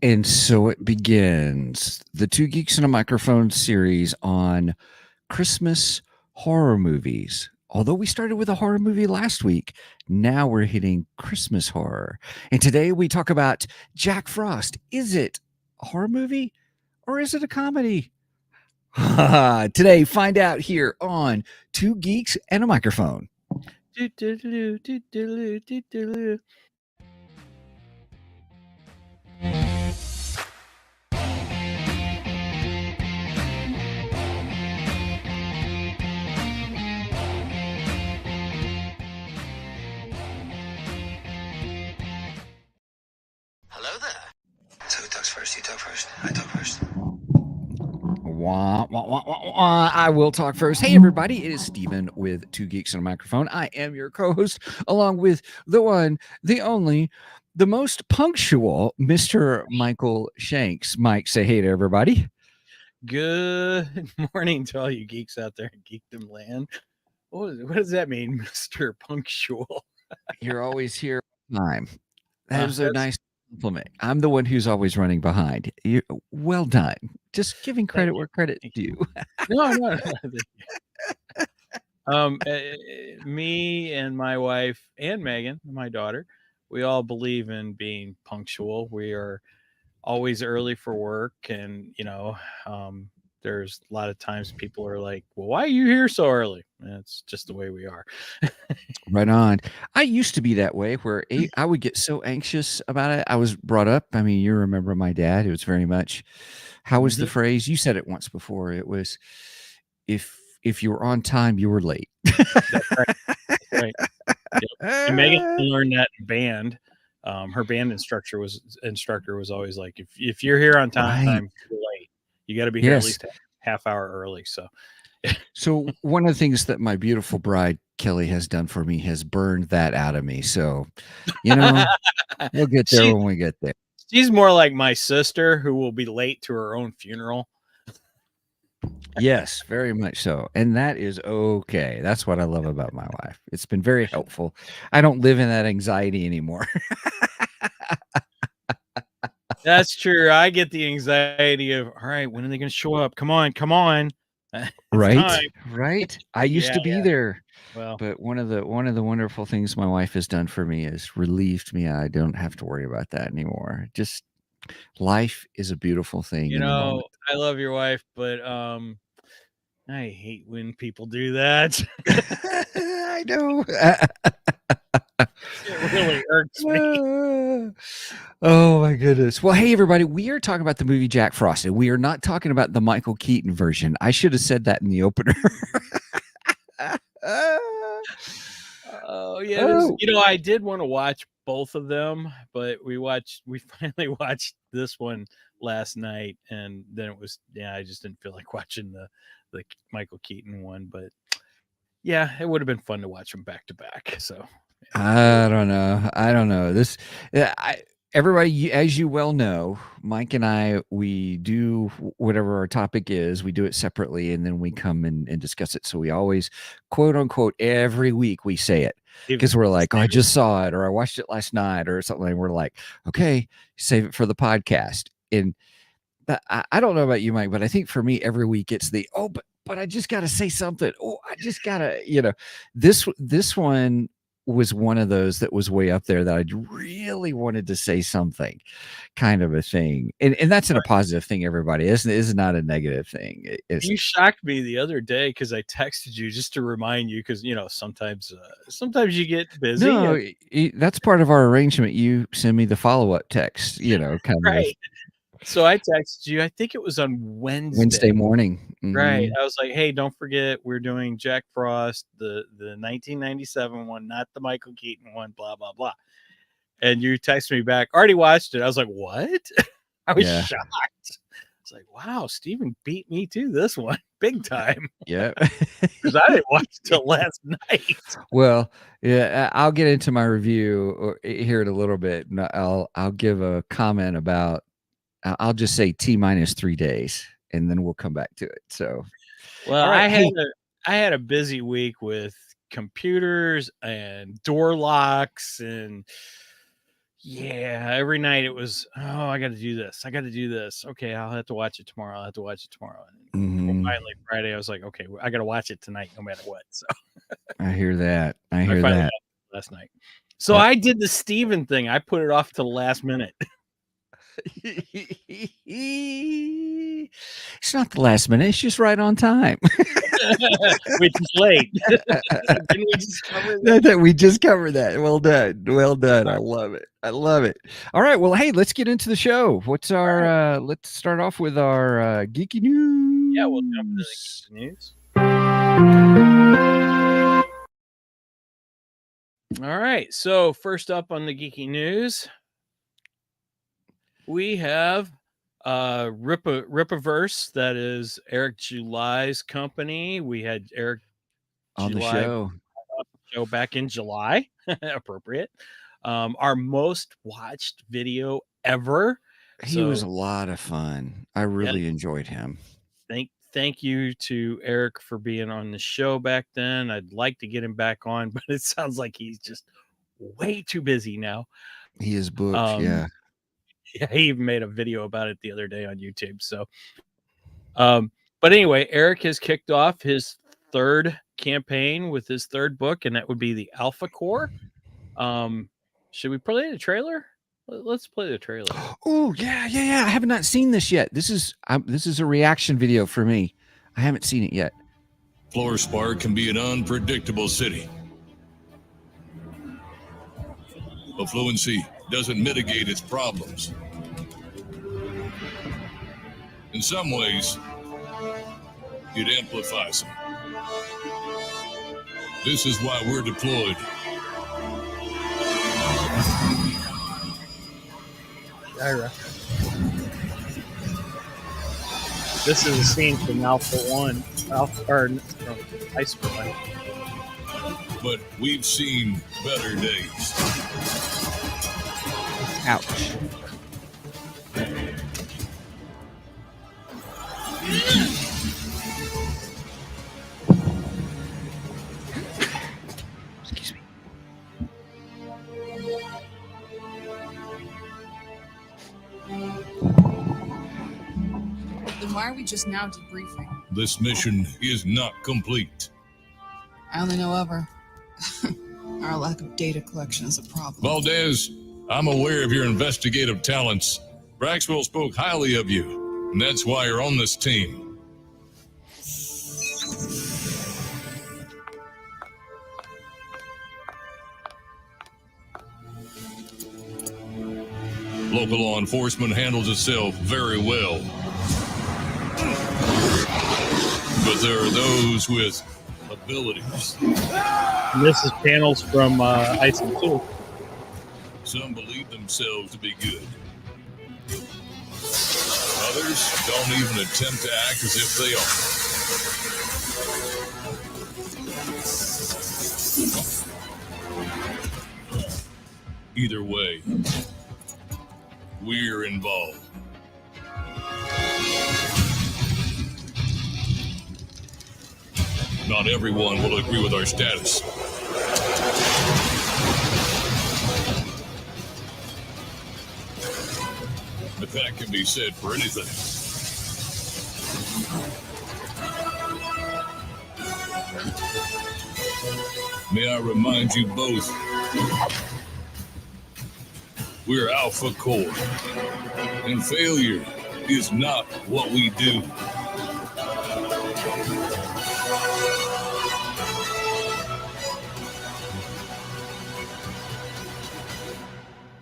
And so it begins, the Two Geeks and a Microphone series on Christmas horror movies. Although we started with a horror movie last week, now we're hitting Christmas horror. And today we talk about Jack Frost. Is it a horror movie or is it a comedy? Today, find out here on Two Geeks and a Microphone. Hello there. So who talks first? You talk first. I talk first. Wah, wah, wah, wah, wah. I will talk first. Hey, everybody. It is Steven with Two Geeks and a Microphone. I am your co host, along with the one, the only, the most punctual Mr. Michael Shanks. Mike, say hey to everybody. Good morning to all you geeks out there in Geekdom land. What does that mean, Mr. Punctual? You're always here on time. That was a nice compliment. I'm the one who's always running behind. Well done. Just giving credit where credit's due. No. Me and my wife and Megan, my daughter, we all believe in being punctual. We are always early for work, and there's a lot of times people are like, well, why are you here so early? And it's just the way we are. Right on. I used to be that way where I would get so anxious about it. I was brought up. I mean, you remember my dad. It was very much, how was the phrase? You said it once before. It was, if you were on time, you were late. That's right. That's right. Yep. And Megan learned that in band. Her band instructor was always like, if you're here on time, Right. you're late. You got to be here at least a half hour early. So one of the things that my beautiful bride Kelly has done for me has burned that out of me. So, we'll get there when we get there. She's more like my sister, who will be late to her own funeral. Yes, very much so. And that is okay. That's what I love about my wife. It's been very helpful. I don't live in that anxiety anymore. That's true. I get the anxiety of, all right, when are they going to show up? Come on. Right. I used to be there. Well, but one of the wonderful things my wife has done for me is relieved me. I don't have to worry about that anymore. Just life is a beautiful thing. I love your wife, but I hate when people do that. I know. It really irks me. Oh my goodness. Well, hey everybody, we are talking about the movie Jack Frost, and we are not talking about the Michael Keaton version. I should have said that in the opener. Oh yeah. I did want to watch both of them, but we finally watched this one last night, and then it was, I just didn't feel like watching the Michael Keaton one, but yeah, it would have been fun to watch them back to back. So I don't know. Everybody, as you well know, Mike and I, we do whatever our topic is, we do it separately, and then we come and discuss it. So we always, quote unquote, every week we say it because we're like, oh, I just saw it, or I watched it last night, or something. And we're like, okay, save it for the podcast. And I don't know about you, Mike, but I think for me, every week it's but I just got to say something. Oh, I just got to, this one was one of those that was way up there that I really wanted to say something, kind of a thing. And that's in a positive thing, everybody. It's not a negative thing. You shocked me the other day because I texted you just to remind you, because sometimes you get busy. No, that's part of our arrangement. You send me the follow-up text, kind right. of. So I texted you, I think it was on Wednesday morning. Mm-hmm. Right. I was like, hey, don't forget, we're doing Jack Frost, the 1997 one, not the Michael Keaton one, blah, blah, blah. And you texted me back, already watched it. I was like, what? I was shocked. I was like, wow, Steven beat me to this one big time. Yeah. Because I didn't watch it till last night. Well, yeah, I'll get into my review here in a little bit, and I'll give a comment about, I'll just say T-3 days, and then we'll come back to it. So, well, right, I had a busy week with computers and door locks, and Yeah, every night it was, oh, I got to do this. I got to do this. Okay, I'll have to watch it tomorrow. I'll have to watch it tomorrow. And Mhm. finally, Friday, I was like, okay, I got to watch it tonight, no matter what. So I hear that. I I hear finally that. watched it last night. So Yep. I did the Steven thing. I put it off to the last minute. It's not the last minute, it's just right on time. Which is late. Didn't we just cover that? That we just covered that. Well done. Well done. I love it. I love it. All right. Well, hey, let's get into the show. What's our let's start off with our geeky news. Yeah, we'll jump into the news. All right. So first up on the geeky news, we have Ripaverse, that is Eric July's company. We had Eric on the July show back in July. Appropriate. Our most watched video ever. He was a lot of fun. I really enjoyed him. Thank you to Eric for being on the show back then. I'd like to get him back on, but it sounds like he's just way too busy now. He is booked, yeah. Yeah, he even made a video about it the other day on YouTube. So, but anyway, Eric has kicked off his third campaign with his third book, and that would be the Alpha Core. Should we play the trailer? Let's play the trailer. Oh yeah. I have not seen this yet. This is a reaction video for me. I haven't seen it yet. Floorspar can be an unpredictable city. Affluency doesn't mitigate its problems. In some ways, it amplifies them. This is why we're deployed. Ira. This is a scene from Alpha 1, from Iceberg. But we've seen better days. Ouch. Excuse me. Then why are we just now debriefing? This mission is not complete. I only know of her. Our lack of data collection is a problem. Valdez, I'm aware of your investigative talents. Braxwell spoke highly of you, and that's why you're on this team. Local law enforcement handles itself very well. But there are those with abilities. This is panels from Iceland 2. Some believe themselves to be good. Others don't even attempt to act as if they are. Either way, we're involved. Not everyone will agree with our status. But that can be said for anything. May I remind you both, we're Alpha Core, and failure is not what we do.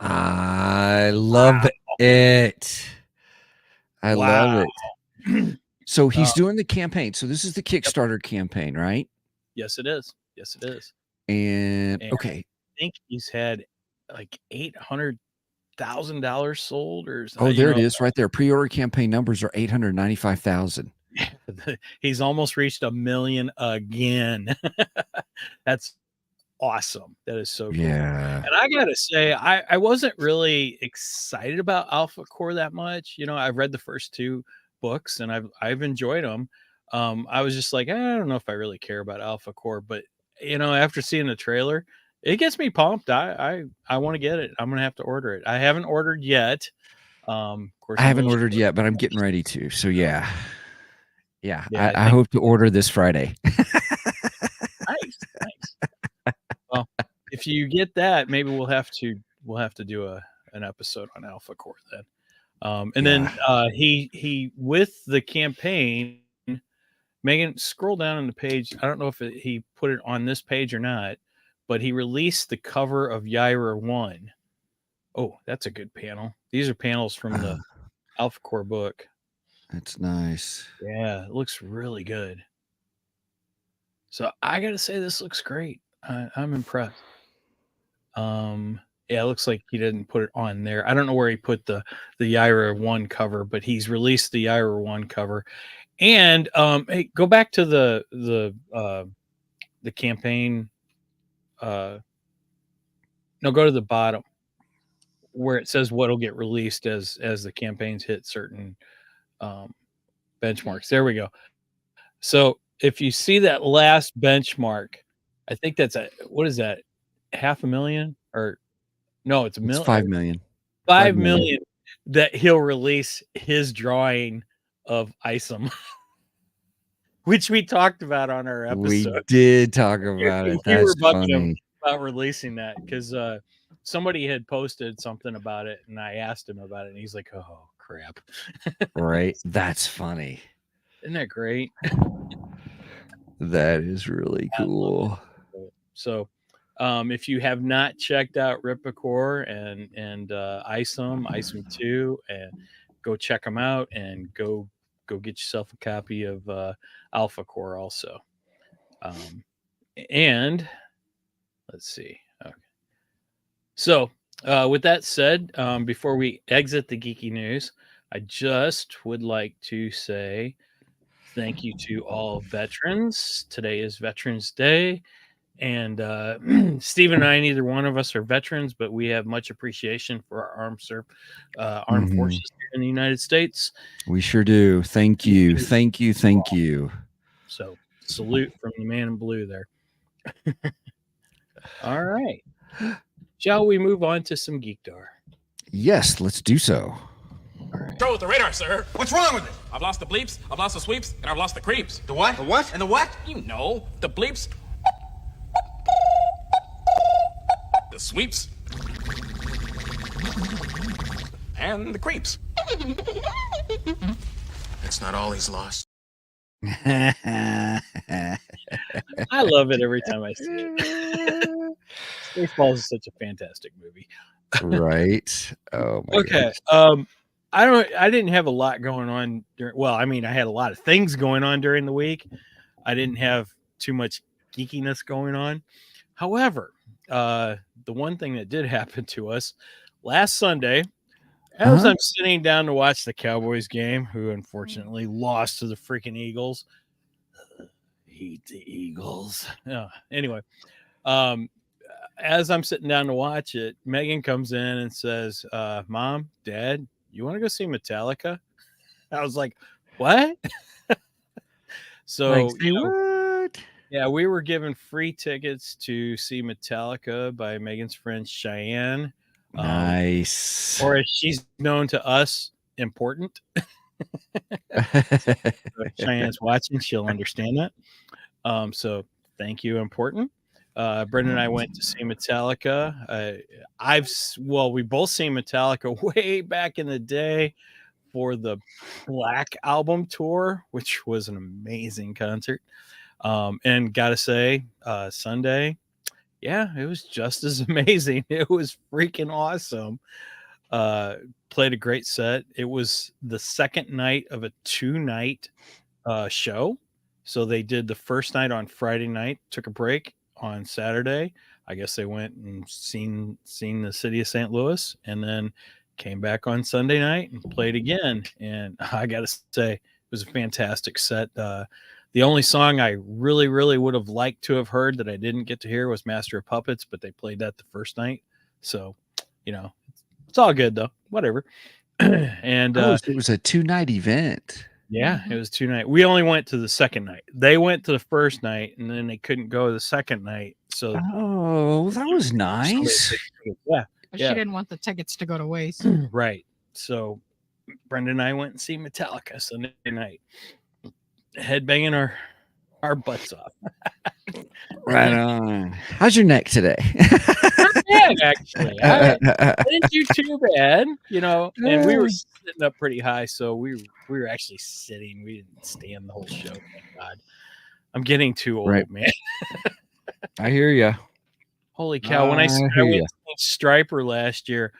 I love it. I love it. So he's doing the campaign. So this is the Kickstarter campaign, right? Yes, it is. Yes, it is. And okay. I think he's had like $800,000 sold or something. Oh, there it is right there. Pre-order campaign numbers are 895,000. He's almost reached 1 million again. That's awesome. That is so cool. Yeah. And I gotta say, I wasn't really excited about Alpha Core that much. You know, I've read the first 2 books and I've enjoyed them. I was just like, I don't know if I really care about Alpha Core, but you know, after seeing the trailer, it gets me pumped. I want to get it. I'm gonna have to order it. I haven't ordered yet. Of course, I I'm a haven't little ordered short. yet, but I'm getting ready to. So yeah. Yeah. Yeah, I I think hope to order this Friday. nice. Well, if you get that, maybe we'll have to do an episode on Alpha Core then. And then he with the campaign, Megan, scroll down on the page. I don't know if he put it on this page or not, but he released the cover of Yaira 1. Oh, that's a good panel. These are panels from the Alpha Core book. That's nice. Yeah, it looks really good. So I gotta say, this looks great. I'm impressed. Yeah, it looks like he didn't put it on there. I don't know where he put the Yaira 1 cover, but he's released the Yaira 1 cover. And hey, go back to the campaign. No, go to the bottom where it says what'll get released as the campaigns hit certain benchmarks. There we go. So if you see that last benchmark, I think that's what is that? 500,000 or no? It's a It's million. 5 million. 5 million that he'll release his drawing of Isom, which we talked about on our episode. We did talk about it. We were That's bugging him funny. about releasing that because somebody had posted something about it, and I asked him about it, and he's like, "Oh crap!" Right? That's funny. Isn't that great? That is really cool. So, if you have not checked out Ripcore and Isom 2, and go check them out, and go get yourself a copy of Alpha Core also. And let's see. Okay. So, with that said, before we exit the geeky news, I just would like to say thank you to all veterans. Today is Veterans Day. And Steve and I, neither one of us are veterans, but we have much appreciation for our armed forces here in the United States. We sure do. Thank you. Thank you. Thank you. So salute from the man in blue there. All right. Shall we move on to some Geekdar? Yes, let's do so. Control with the radar, sir. What's wrong with it? I've lost the bleeps, I've lost the sweeps, and I've lost the creeps. The what? The what? And the what? You know, the bleeps, the sweeps, and the creeps. That's not all he's lost. I love it every time I see it. Spaceballs is such a fantastic movie. Right. Oh my Okay. gosh. I didn't have a lot going on I had a lot of things going on during the week. I didn't have too much geekiness going on. However, the one thing that did happen to us last Sunday, as I'm sitting down to watch the Cowboys game, who unfortunately lost to the freaking Eagles. Hate the Eagles. Anyway, as I'm sitting down to watch it, Megan comes in and says, Mom, Dad, you want to go see Metallica? I was like, what? So, what? Yeah, we were given free tickets to see Metallica by Megan's friend Cheyenne. Nice. Or as she's known to us, important. If Cheyenne's watching, she'll understand that. So thank you, important. Brendan and I went to see Metallica. We both seen Metallica way back in the day for the Black Album tour, which was an amazing concert. And gotta say, Sunday, yeah, it was just as amazing. It was freaking awesome. Played a great set. It was the second night of a 2-night show. So they did the first night on Friday night, took a break on Saturday. I guess they went and seen the city of St. Louis, and then came back on Sunday night and played again. And I got to say, it was a fantastic set. The only song I really, really would have liked to have heard that I didn't get to hear was Master of Puppets, but they played that the first night. So, it's all good though. Whatever. And it was a 2-night event. Yeah, it was 2 night. We only went to the second night. They went to the first night, and then they couldn't go the second night. So Oh, that was somebody nice. paid tickets. Yeah, But Yeah. she didn't want the tickets to go to waste. right. So Brenda and I went and see Metallica Sunday night, headbanging our butts off. Right on. How's your neck today? Not bad, actually. I didn't do too bad, and we were sitting up pretty high, so we were actually sitting. We didn't stand the whole show. Thank God. I'm getting too old, Right. man. I hear you. Holy cow! When I hear went ya. to see Striper last year,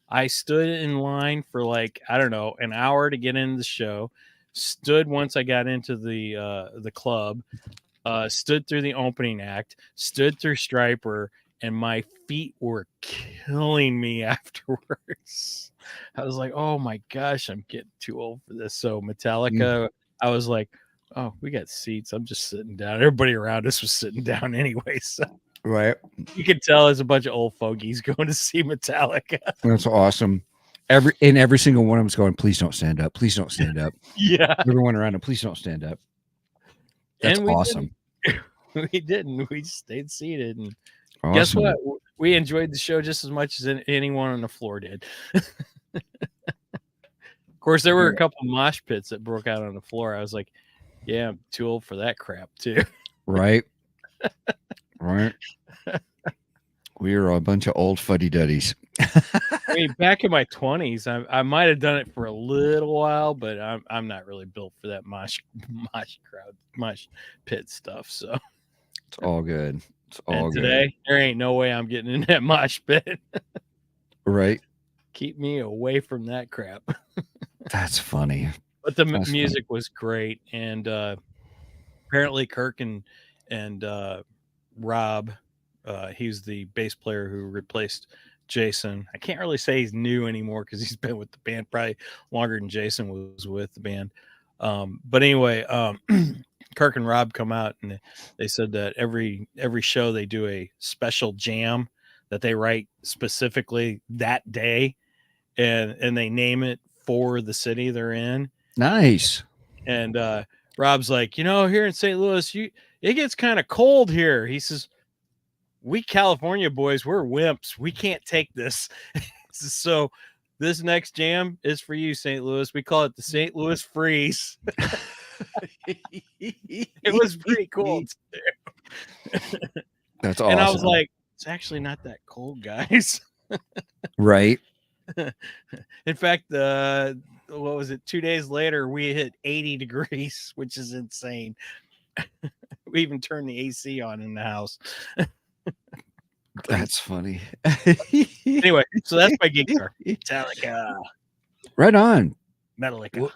I stood in line for like, I don't know, an hour to get into the show. Stood once I got into the club. Stood through the opening act. Stood through Striper, and my feet were killing me afterwards. I was like, "Oh my gosh, I'm getting too old for this." So Metallica, I was like, "Oh, we got seats. I'm just sitting down." Everybody around us was sitting down anyway, so Right. you could tell there's a bunch of old fogies going to see Metallica. That's awesome. Every single one of them's going, please don't stand up. Please don't stand up. Yeah, Everyone around them, please don't stand up. That's And we awesome. we didn't. We just stayed seated, and Awesome. guess what? We enjoyed the show just as much as anyone on the floor did. Of course, there were a couple of mosh pits that broke out on the floor. I was like, "Yeah, I'm too old for that crap, too." Right. Right. We are a bunch of old fuddy-duddies. I mean, back in my 20s, I might have done it for a little while, but I'm not really built for that mosh pit stuff. So It's all good. It's all and good. today, there ain't no way I'm getting in that mosh pit. Right. Keep me away from that crap. That's funny. But the That's funny. music was great, and apparently Kirk and Rob, he's the bass player who replaced Jason. I can't really say he's new anymore because he's been with the band probably longer than Jason was with the band. But anyway, Kirk and Rob come out and they said that every show they do a special jam that they write specifically that day, and they name it for the city they're in. Nice. And Rob's like, here in St. Louis, it gets kind of cold here. He says, we California boys, we're wimps. We can't take this. So this next jam is for you, St. Louis. We call it the St. Louis Freeze. It was pretty cool. That's awesome. And I was like, it's actually not that cold, guys. right. In fact, what was it? 2 days later, we hit 80 degrees, which is insane. We even turned the AC on in the house. That's funny. Anyway, so that's my gig card. Metallica. Right on. Metallica.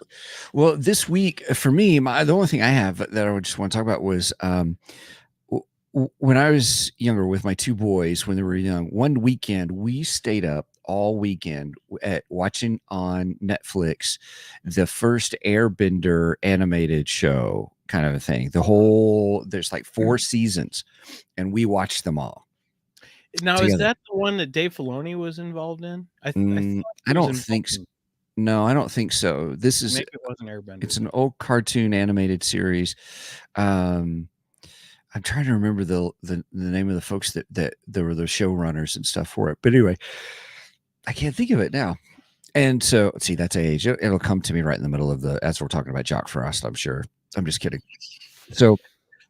Well, this week for me, the only thing I have that I just want to talk about was when I was younger with my two boys, when they were young, one weekend we stayed up all weekend at watching on Netflix the first Airbender animated show, kind of a thing. There's like 4 seasons, and we watched them all. Now, together. is that the one that Dave Filoni was involved in? I don't think so. No, I don't think so. This is Maybe it wasn't Airbender. It's an old cartoon animated series. I'm trying to remember the name of the folks that there were the showrunners and stuff for it. But anyway, I can't think of it now. And so, let's see, that's age. It'll come to me right in the middle of as we're talking about Jock Frost, I'm sure. I'm just kidding. So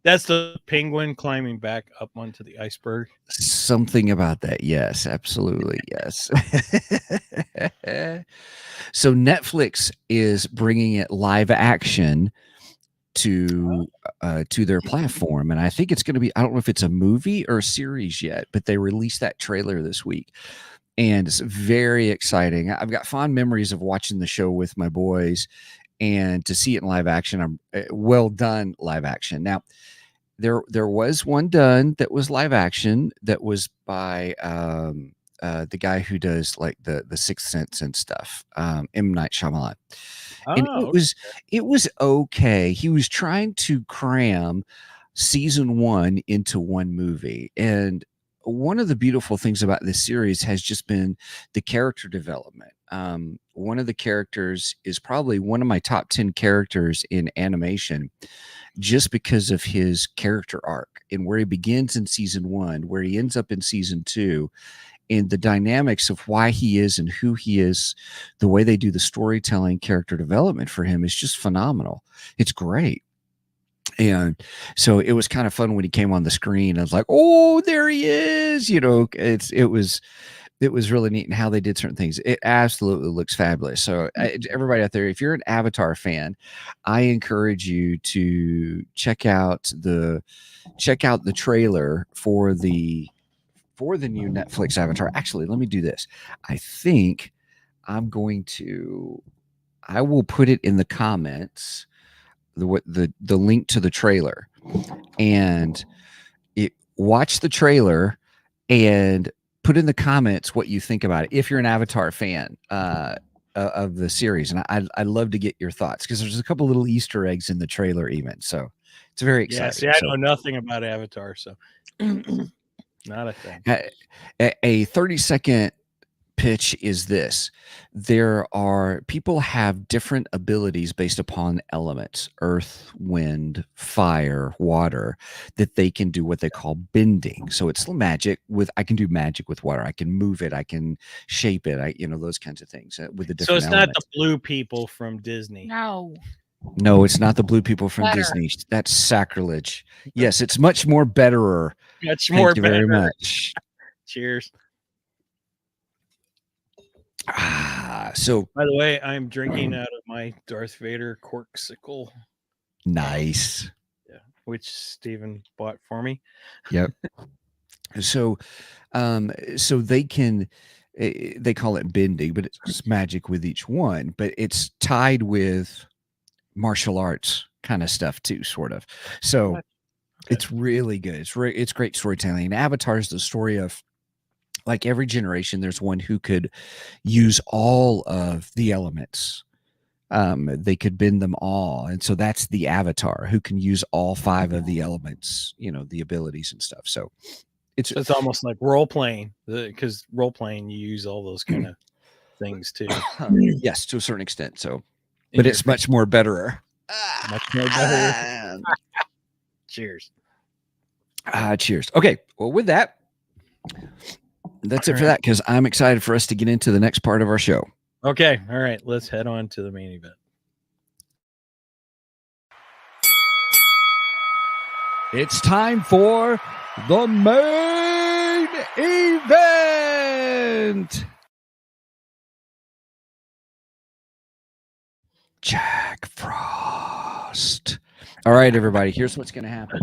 that's the penguin climbing back up onto the iceberg. Something about that. Yes, absolutely. Yes. So Netflix is bringing it live action to their platform. And I think it's going to be, I don't know if it's a movie or a series yet, but they released that trailer this week. And it's very exciting. I've got fond memories of watching the show with my boys, and to see it in live action, I'm well done live action. Now, there was one done that was live action that was by the guy who does like the Sixth Sense and stuff, M. Night Shyamalan. And it was okay. He was trying to cram season 1 into one movie, and one of the beautiful things about this series has just been the character development. one of the characters is probably one of my top 10 characters in animation, just because of his character arc and where he begins in season 1, where he ends up in season 2, and the dynamics of why he is and who he is, the way they do the storytelling, character development for him is just phenomenal. It's great. And so it was kind of fun when he came on the screen. I was like, oh, there he is. It was really neat, and how they did certain things. It absolutely looks fabulous. So everybody out there, if you're an Avatar fan, I encourage you to check out the trailer for the new Netflix Avatar. Actually, let me do this. I think I will put it in the comments, the link to the trailer, and watch the trailer and put in the comments what you think about it if you're an Avatar fan of the series. And I'd love to get your thoughts, because there's a couple little Easter eggs in the trailer even. So it's very exciting. Yeah, see, I know nothing about Avatar, so not a thing. A 30-second pitch is this: people have different abilities based upon elements, earth, wind, fire, water, that they can do what they call bending. So it's magic I can do magic with water. I can move it. I can shape it. Those kinds of things with the different So it's elements. not the blue people from Disney. No, it's not the blue people from Disney. That's sacrilege. Yes, it's much more betterer. Much more Thank you very better. much. Cheers. So By the way, I'm drinking out of my Darth Vader corksicle, nice. which Steven bought for me. Yep. So they can, they call it bending, but it's magic with each one, but it's tied with martial arts kind of stuff too, sort of. So it's really good. It's great storytelling. And Avatar is the story of, like, every generation, there's one who could use all of the elements. They could bend them all. And so that's the Avatar, who can use all 5 of the elements, the abilities and stuff. So it's almost like role playing, because role playing, you use all those kind of things too. Yes, to a certain extent. So, but it's much more betterer. Much more better. Cheers. Cheers. Okay. Well, with that, that's it for that, because I'm excited for us to get into the next part of our show. Okay. All right. Let's head on to the main event. It's time for the main event. Jack Frost. All right, everybody, here's what's going to happen.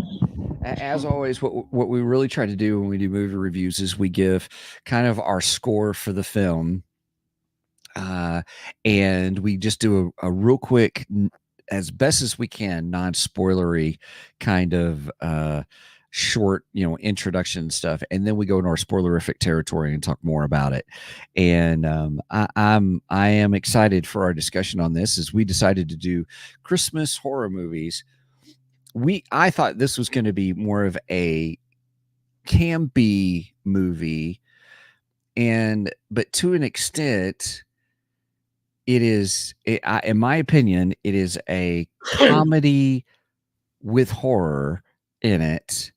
As always, what we really try to do when we do movie reviews is we give kind of our score for the film. And we just do a real quick, as best as we can, non-spoilery kind of short, introduction stuff, and then we go into our spoilerific territory and talk more about it. And I am excited for our discussion on this, as we decided to do Christmas horror movies. I thought this was going to be more of a campy movie, but to an extent, it is, in my opinion, it is a comedy with horror in it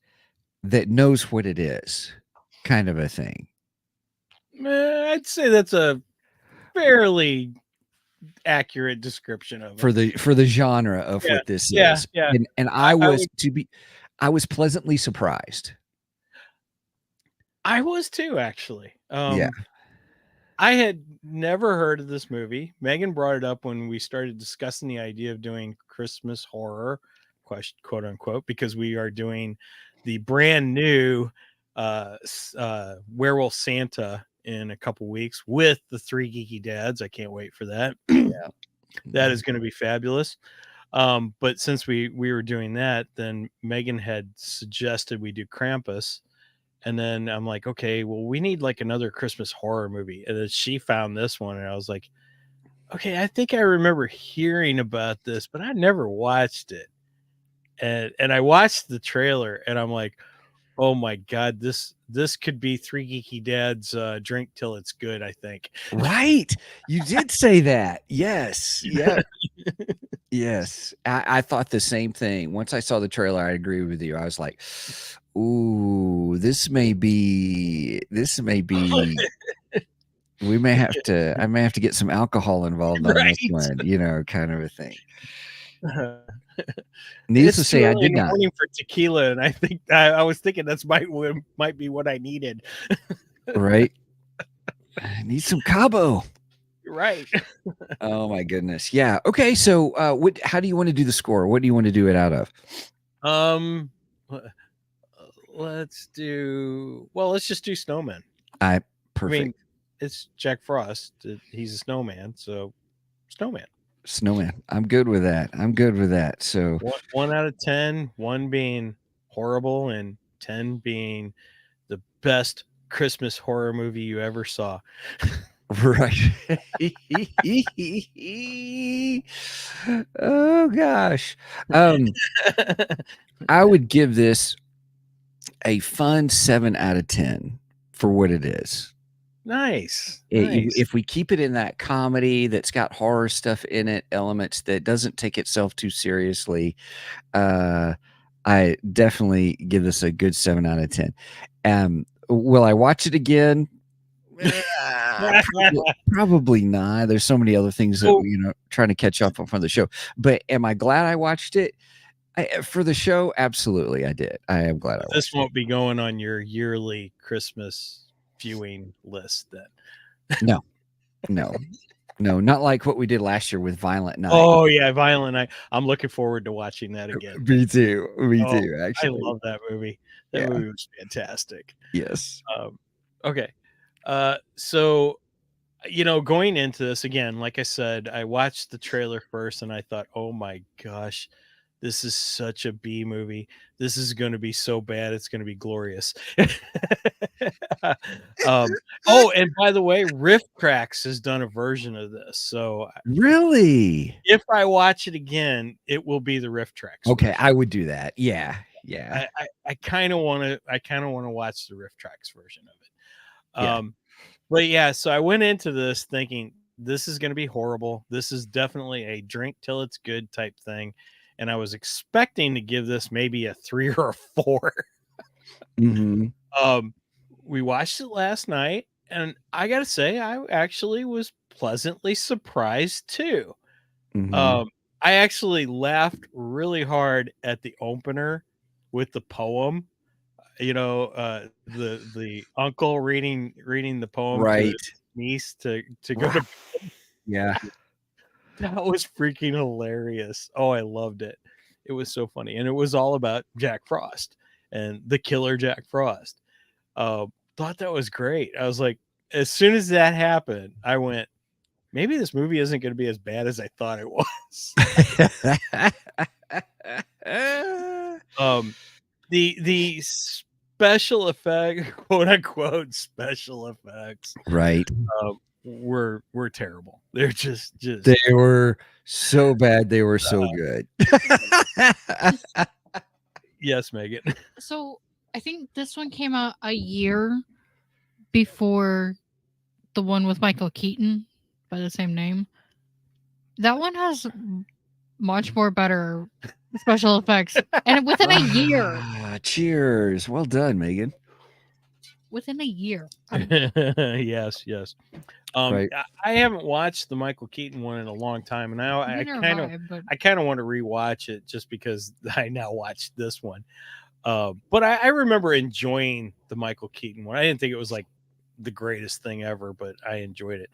that knows what it is, kind of a thing. I'd say that's a fairly accurate description of it. For the genre of what this is. Yeah. And I was pleasantly surprised. I was too, actually. Yeah. I had never heard of this movie. Megan brought it up when we started discussing the idea of doing Christmas horror, quote unquote, because we are doing the brand new Werewolf Santa in a couple weeks with the 3 Geeky Dads. I can't wait for that. Yeah. That is going to be fabulous. But since we were doing that, then Megan had suggested we do Krampus. And then I'm like, okay, well, we need like another Christmas horror movie. And then she found this one, and I was like, okay, I think I remember hearing about this, but I never watched it. And I watched the trailer, and I'm like, Oh my God, this could be Three Geeky Dads drink till it's good, I think. Right. You did say that. Yes. Yeah. Yes. I thought the same thing. Once I saw the trailer, I agree with you. I was like, ooh, this may be I may have to get some alcohol involved on this Right. one, kind of a thing. Needless to It's say, too I early did in the not. morning for tequila, and I think I was thinking that's might be what I needed. Right. I need some Cabo. Right. Oh my goodness. Yeah. Okay. So, how do you want to do the score? What do you want to do it out of? Let's just do Snowman. Perfect. I mean, it's Jack Frost. He's a snowman, so Snowman. Snowman. I'm good with that. So, 1 out of 10, 1 being horrible and 10 being the best Christmas horror movie you ever saw. right. Oh gosh. I would give this a fun 7 out of 10 for what it is. Nice. If we keep it in that comedy that's got horror stuff in it, elements that doesn't take itself too seriously, I definitely give this a good 7 out of 10. Will I watch it again? Probably not. There's so many other things that trying to catch up on the show. But am I glad I watched it? For the show, absolutely, I did. I am glad I watched This won't be going on your yearly Christmas viewing list then. No, not like what we did last year with Violent Night. Oh yeah, Violent Night. I'm looking forward to watching that again. Me too. Actually, I love that movie. That movie was fantastic. Yes. Okay. So going into this again, like I said, I watched the trailer first and I thought, oh my gosh, this is such a B movie. This is going to be so bad. It's going to be glorious. And by the way, Riff Tracks has done a version of this. So really, if I watch it again, it will be the Riff Tracks. Okay. version. I would do that. Yeah. I kind of want to watch the Riff Tracks version of it. Yeah. But yeah, so I went into this thinking this is going to be horrible. This is definitely a drink till it's good type thing. And I was expecting to give this maybe a 3 or a 4. Mm-hmm. We watched it last night, and I got to say, I actually was pleasantly surprised too. Mm-hmm. I actually laughed really hard at the opener with the poem. The uncle reading the poem to Right. his niece to go to. Yeah. That was freaking hilarious. Oh, I loved it. It was so funny. And it was all about Jack Frost and the killer Jack Frost. Thought that was great. I was like, as soon as that happened, I went, maybe this movie isn't going to be as bad as I thought it was. The special effect, quote unquote, special effects, Right. were terrible. They're just They were so bad. They were so good. Yes, Megan. So I think this one came out a year before the one with Michael Keaton by the same name. That one has much more better special effects, and within a year. Cheers. Well done, Megan. Within a year. Yes. Right. I haven't watched the Michael Keaton one in a long time, and now I kind of want to rewatch it just because I now watched this one. But I remember enjoying the Michael Keaton one. I didn't think it was like the greatest thing ever, but I enjoyed it.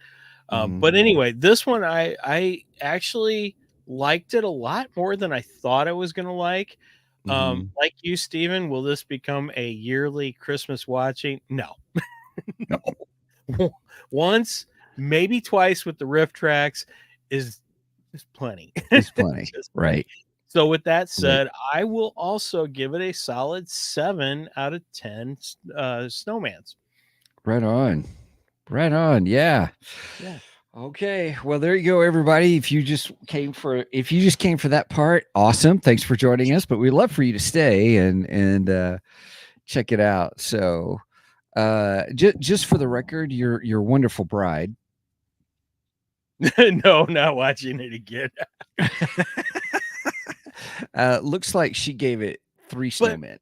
But anyway, this one I actually liked it a lot more than I thought I was going to like. Like you, Steven, will this become a yearly Christmas watching? No. Once, maybe twice with the Riff Tracks is plenty. It's plenty. Right. So with that said, I will also give it a solid 7 out of 10 snowmans. Right on. Yeah. Okay. Well, there you go, everybody. If you just came for that part, awesome. Thanks for joining us. But we'd love for you to stay and check it out. So, just for the record, your wonderful bride. No, not watching it again. Looks like she gave it 3 But- snowmen.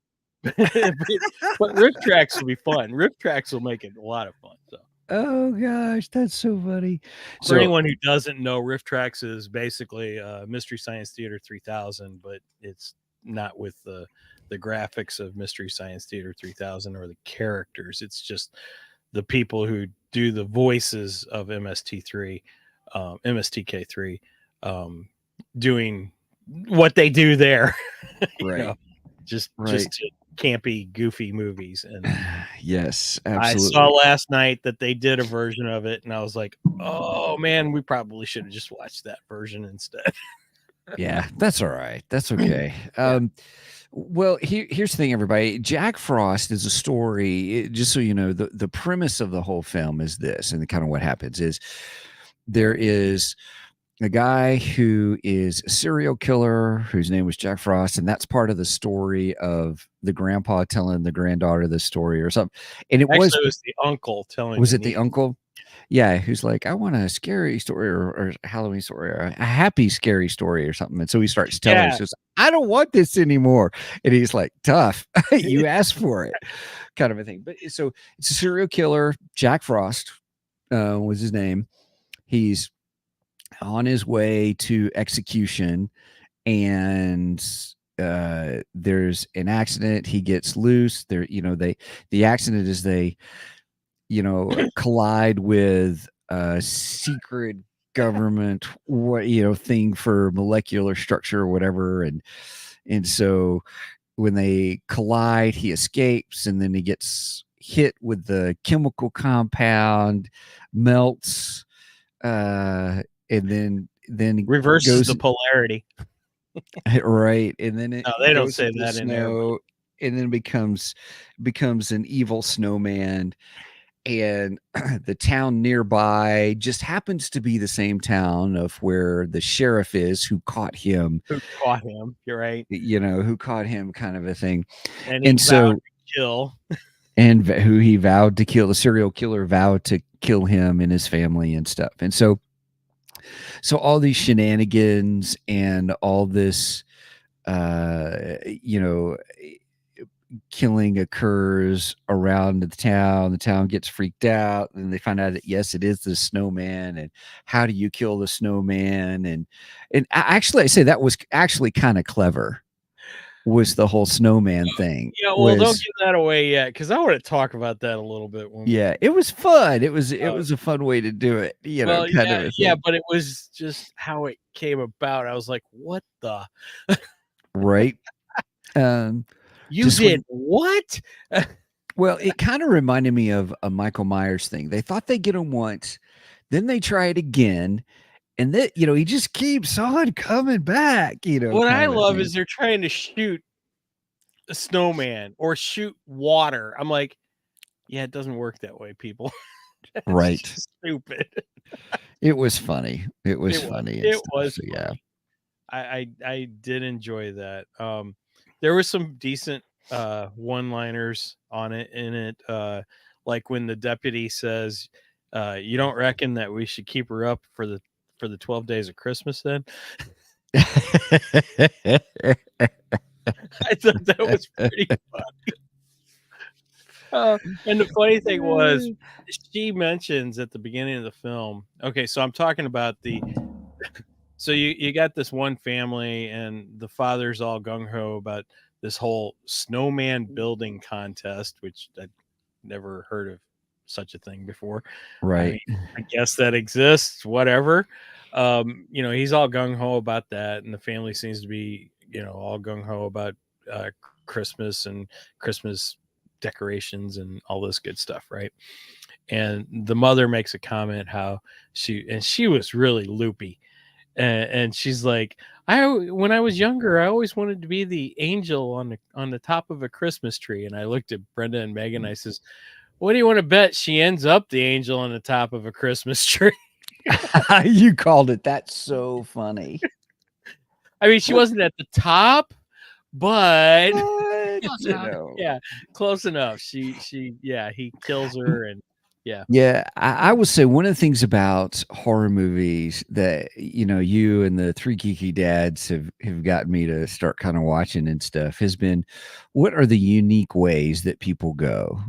But Riff Tracks will be fun. Riff Tracks will make it a lot of fun. So Oh gosh, that's so funny. for anyone who doesn't know, Riff Tracks is basically Mystery Science Theater 3000, but it's not with the graphics of Mystery Science Theater 3000 or the characters. It's just the people who do the voices of MST3, MSTK3, doing what they do there. You Right. know, just Right. campy, goofy movies. And Yes, I absolutely. saw last night that they did a version of it, and I was like, "Oh man, we probably should have just watched that version instead." Yeah, that's all right. That's okay. Well, here's the thing, everybody. Jack Frost is a story. Just so you know, the premise of the whole film is this, and kind of what happens is there is a guy who is a serial killer whose name was Jack Frost, and that's part of the story of the grandpa telling the granddaughter the story or something. And it Actually, was it was the uncle telling. was it the uncle? Yeah, who's like, I want a scary story or a Halloween story or a happy scary story or something. And so he starts telling Yeah. us, just, I don't want this anymore. And he's like, tough, you asked for it, kind of a thing. But so it's a serial killer. Jack Frost was his name. He's on his way to execution, and there's an accident. He gets loose. The accident is they collide with a secret government thing for molecular structure or whatever, and so when they collide, he escapes, and then he gets hit with the chemical compound, melts, and then reverses goes the polarity. right, and then it No, they don't goes say into the that in there, but- snow, and then becomes an evil snowman. And the town nearby just happens to be the same town of where the sheriff is, who caught him. Who caught him? You're right. Who caught him, kind of a thing. And And so, vowed to kill. and who he vowed to kill. The serial killer vowed to kill him and his family and stuff. And so all these shenanigans and all this, killing occurs around the town. The town gets freaked out, and they find out that yes, it is the snowman. And how do you kill the snowman? And I say that was actually kind of clever. Was the whole snowman thing? Yeah, well, don't give that away yet, because I want to talk about that a little bit. Yeah, it was fun. It was a fun way to do it. Kind of a thing. But it was just how it came about. I was like, what the? Right. You Just did what? Well, it kind of reminded me of a Michael Myers thing. They thought they'd get him once, then they try it again, and then he just keeps on coming back. What I kind of a love thing. is they're trying to shoot a snowman or shoot water. I'm like, yeah, it doesn't work that way, people. It's Right. just stupid. It was funny. It was It was- funny. and It stuff, was. so, yeah. funny. I did enjoy that. There were some decent one-liners in it. Like when the deputy says, "You don't reckon that we should keep her up for the 12 days of Christmas?" Then I thought that was pretty funny. And the funny thing was, she mentions at the beginning of the film. Okay, so I'm talking about so you got this one family, and the father's all gung ho about this whole snowman building contest, which I'd never heard of such a thing before. Right. I guess that exists, whatever. He's all gung ho about that, and the family seems to be, all gung ho about Christmas and Christmas decorations and all this good stuff, right? And the mother makes a comment how she was really loopy, and she's like, when I was younger, I always wanted to be the angel on the top of a Christmas tree. And I looked at Brenda and Megan, and I says, what do you want to bet she ends up the angel on the top of a Christmas tree? You called it. That's so funny. I mean, she wasn't at the top, but what? Close You enough. know? Yeah, close enough. Yeah, he kills her, and yeah. Yeah, I will say one of the things about horror movies that you and the three geeky dads have gotten me to start kind of watching and stuff has been, what are the unique ways that people go,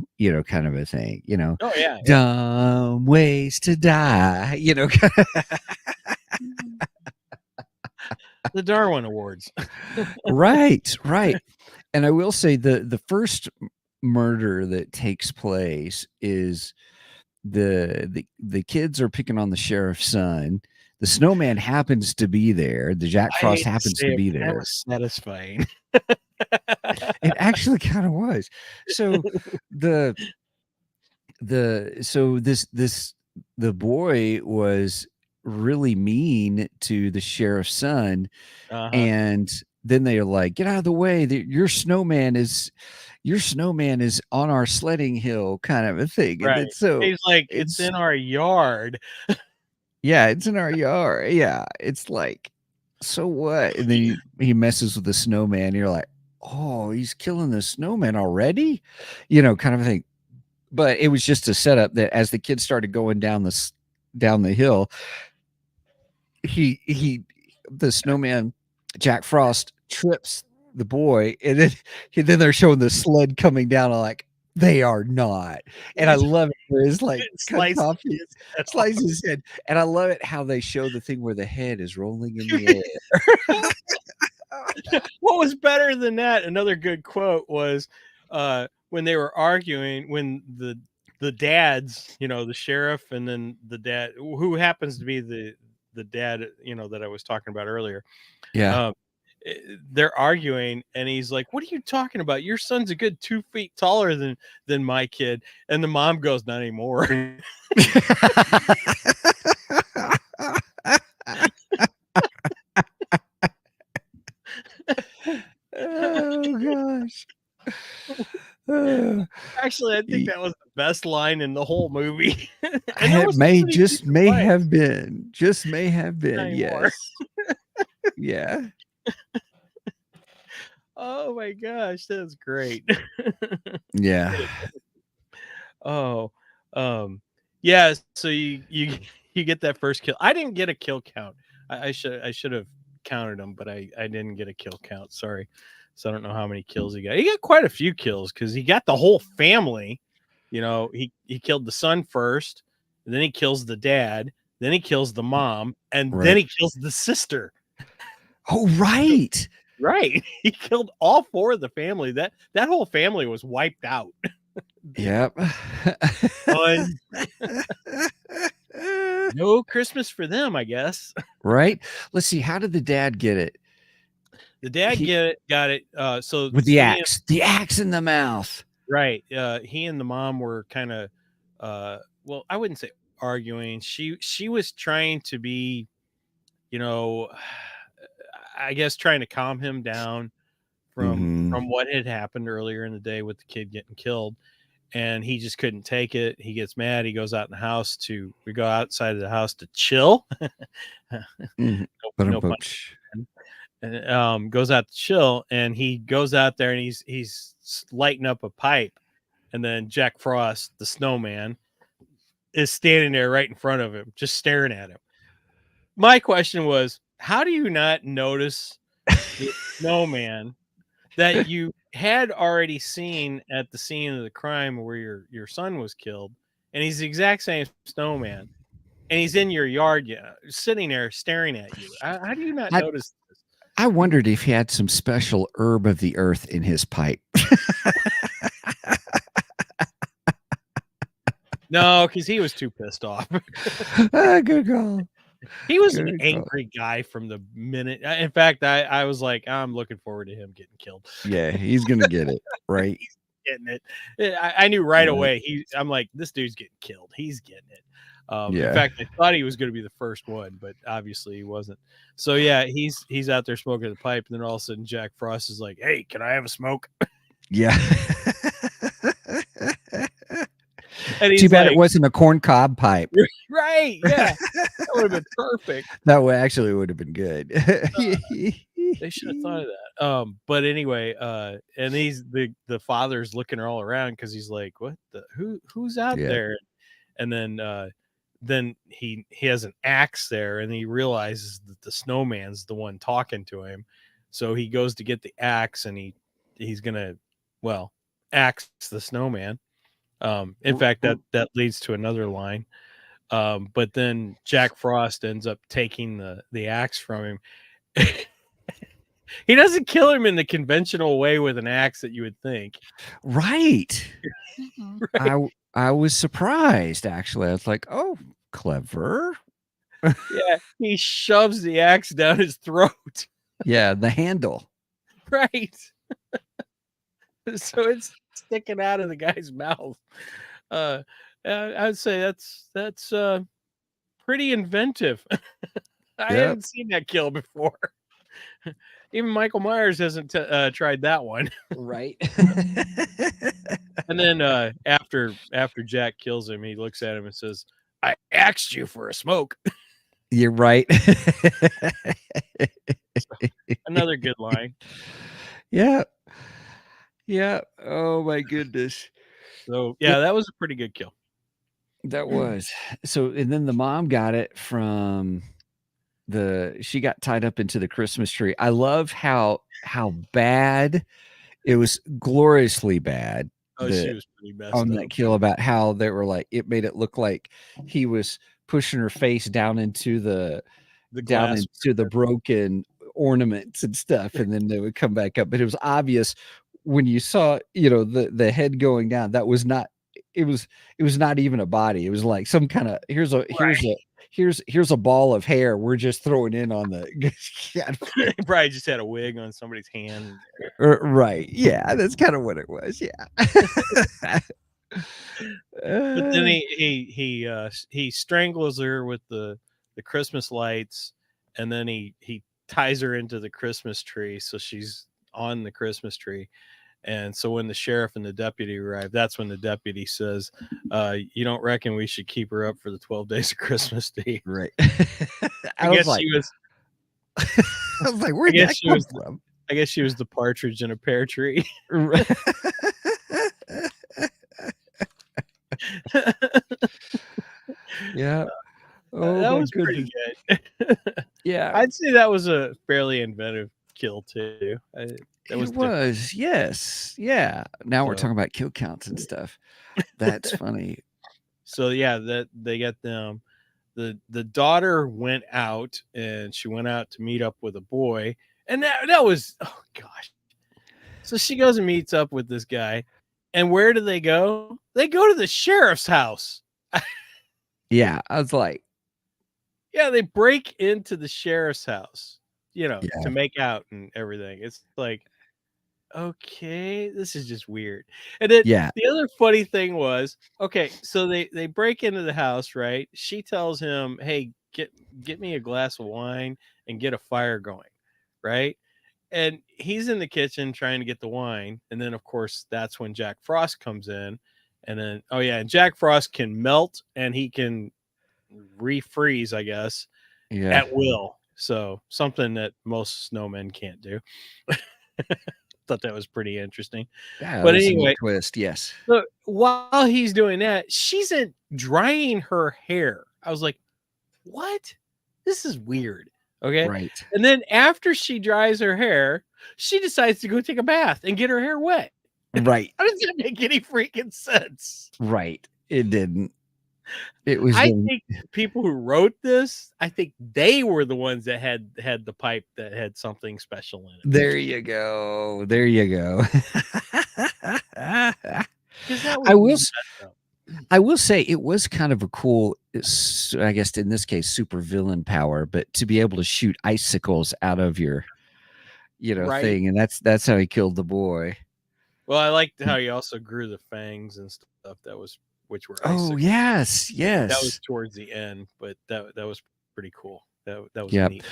kind of a thing, Oh yeah, yeah. dumb ways to die, The Darwin Awards. right, right. And I will say the first murder that takes place is the kids are picking on the sheriff's son. The snowman happens to be there. The Jack I Frost hate to happens say to it, be but that there. was satisfying. It actually kind of was. So the the boy was really mean to the sheriff's son, Uh-huh. and then they're like, "Get out of the way! Your snowman is on our sledding hill," kind of a thing. And Right. it's so He's like, it's in our yard. yeah, it's in our yard. Yeah, it's like, so what? And then he messes with the snowman. You're like, oh, he's killing the snowman already, kind of a thing. But it was just a setup that as the kids started going down the hill, the snowman Jack Frost trips the boy, and then they're showing the sled coming down. I'm like, they are not. And I love it where it's like Slices slices his head. And I love it how they show the thing where the head is rolling in the air. What was better than that? Another good quote was when they were arguing, when the dads, the sheriff, and then the dad, who happens to be the dad, that I was talking about earlier. Yeah. They're arguing, and he's like, "What are you talking about? Your son's a good 2 feet taller than my kid." And the mom goes, "Not anymore." Oh gosh. Actually, I think that was the best line in the whole movie. It may have been. Just may have been. Anymore. Yes. Yeah. Oh my gosh, that's great. Yeah. Oh, yeah. So you get that first kill. I didn't get a kill count. I should have counted them, but I didn't get a kill count. Sorry. So I don't know how many kills he got. He got quite a few kills because he got the whole family. He killed the son first, and then he kills the dad, then he kills the mom, and then he kills the sister. Oh, right. Right. He killed all four of the family. That whole family was wiped out. Yep. No Christmas for them, I guess. Right. Let's see. How did the dad get it? The dad got it. So With the axe in the mouth. Right. He and the mom were kind of, well, I wouldn't say arguing. She was trying to be, I guess trying to calm him down from what had happened earlier in the day with the kid getting killed. And he just couldn't take it. He gets mad. He goes out in the house we go outside of the house to chill. No pun. And goes out to chill, and he goes out there and he's lighting up a pipe, and then Jack Frost, the snowman, is standing there right in front of him, just staring at him. My question was, how do you not notice the snowman that you had already seen at the scene of the crime where your son was killed, and he's the exact same snowman, and he's in your yard, sitting there staring at you? How do you not notice this? I wondered if he had some special herb of the earth in his pipe. No, because he was too pissed off. Good call. He was an angry guy from the minute. In fact, I was like, I'm looking forward to him getting killed. Yeah, he's gonna get it right. He's getting it. I knew right away. I'm like, this dude's getting killed. He's getting it. In fact, I thought he was going to be the first one, but obviously he wasn't. So yeah, he's out there smoking the pipe, and then all of a sudden Jack Frost is like, "Hey, can I have a smoke?" Yeah. And he's too bad like, it wasn't a corn cob pipe. Right? Yeah, that would have been perfect. That would have been good. They should have thought of But anyway, and the father's looking all around because he's like, "What the who's out Yeah. there?" And then he has an axe there, and he realizes that the snowman's the one talking to him. So he goes to get the axe, and he's gonna, well, axe the snowman. In fact, that leads to another line. But then Jack Frost ends up taking the axe from him. He doesn't kill him in the conventional way with an axe that you would think. Right. Mhm. I was surprised, actually. I was like, oh, clever. Yeah, he shoves the axe down his throat. Yeah, the handle. Right. So it's sticking out of the guy's mouth. I would say that's pretty inventive. I Yep. hadn't seen that kill before. Even Michael Myers hasn't tried that one. Right. And then after Jack kills him, he looks at him and says, "I axed you for a smoke." You're right. Another good line. Yeah. Yeah. Oh my goodness. So yeah, that was a pretty good kill. That was. So and then the mom got it from she got tied up into the Christmas tree. I love how bad it was, gloriously bad. Oh, she was pretty messed On up. that kill, about how they were like, it made it look like he was pushing her face down into the glass. broken ornaments and stuff, and then they would come back up. But it was obvious when you saw, the head going down, that was not, it was not even a body. It was like some kind of, here's a ball of hair we're just throwing in on the He probably just had a wig on somebody's hand. right. Yeah, that's kind of what it was. Yeah. But then he strangles her with the Christmas lights, and then he ties her into the Christmas tree, so she's on the Christmas tree. And so when the sheriff and the deputy arrive, that's when the deputy says, "You don't reckon we should keep her up for the 12 days of Christmas Day?" Right. I guess she was. I was like, where'd that come from? I guess she was the partridge in a pear tree. Yeah. Oh, That my was pretty goodness. good. Yeah. I'd say that was a fairly inventive kill too. That was It different. was, yes. Yeah. Now we're So- talking about kill counts and stuff. That's funny. So yeah, that they get them. The daughter went out, and she went out to meet up with a boy, and that was, oh gosh. So she goes and meets up with this guy, and where do they go? They go to the sheriff's house. Yeah. I was like, Yeah, they break into the sheriff's house, Yeah. to make out and everything. It's like, okay, this is just weird. And then yeah. the other funny thing was, okay, so they break into the house, right? She tells him, "Hey, get me a glass of wine and get a fire going," right? And he's in the kitchen trying to get the wine, and then of course that's when Jack Frost comes in, and then and Jack Frost can melt and he can refreeze, I guess, Yeah. at will. So something that most snowmen can't do. Thought that was pretty interesting. Yeah, But it was a neat anyway, twist. Yes. so while he's doing that, she's drying her hair. I was like, what? This is weird. Okay. Right. And then after she dries her hair, she decides to go take a bath and get her hair wet. Right. How does that make any freaking sense? Right. It didn't. It was. I think people who wrote this, I think they were the ones that had the pipe that had something special in it. There you go. There you go. 'Cause that I was will. messed up. I will say it was kind of a cool, I guess in this case, super villain power, but to be able to shoot icicles out of your, Right. thing, and that's how he killed the boy. Well, I liked how he also grew the fangs and stuff. Which were Oh icicles. yes, That was yes. towards the end, but that was pretty cool. That was Yep. neat.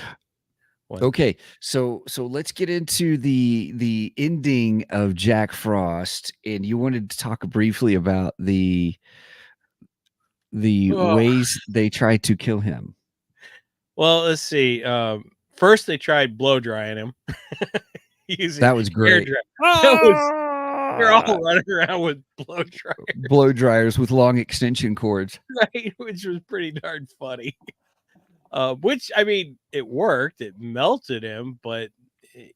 one. Okay, so let's get into the ending of Jack Frost, and you wanted to talk briefly about the Oh. ways they tried to kill him. Well, let's see. First, they tried blow drying him. using That was great. they're all running around with blow dryers, Blow dryers with long extension cords. right? Which was pretty darn funny. Which, I mean, it worked. It melted him, but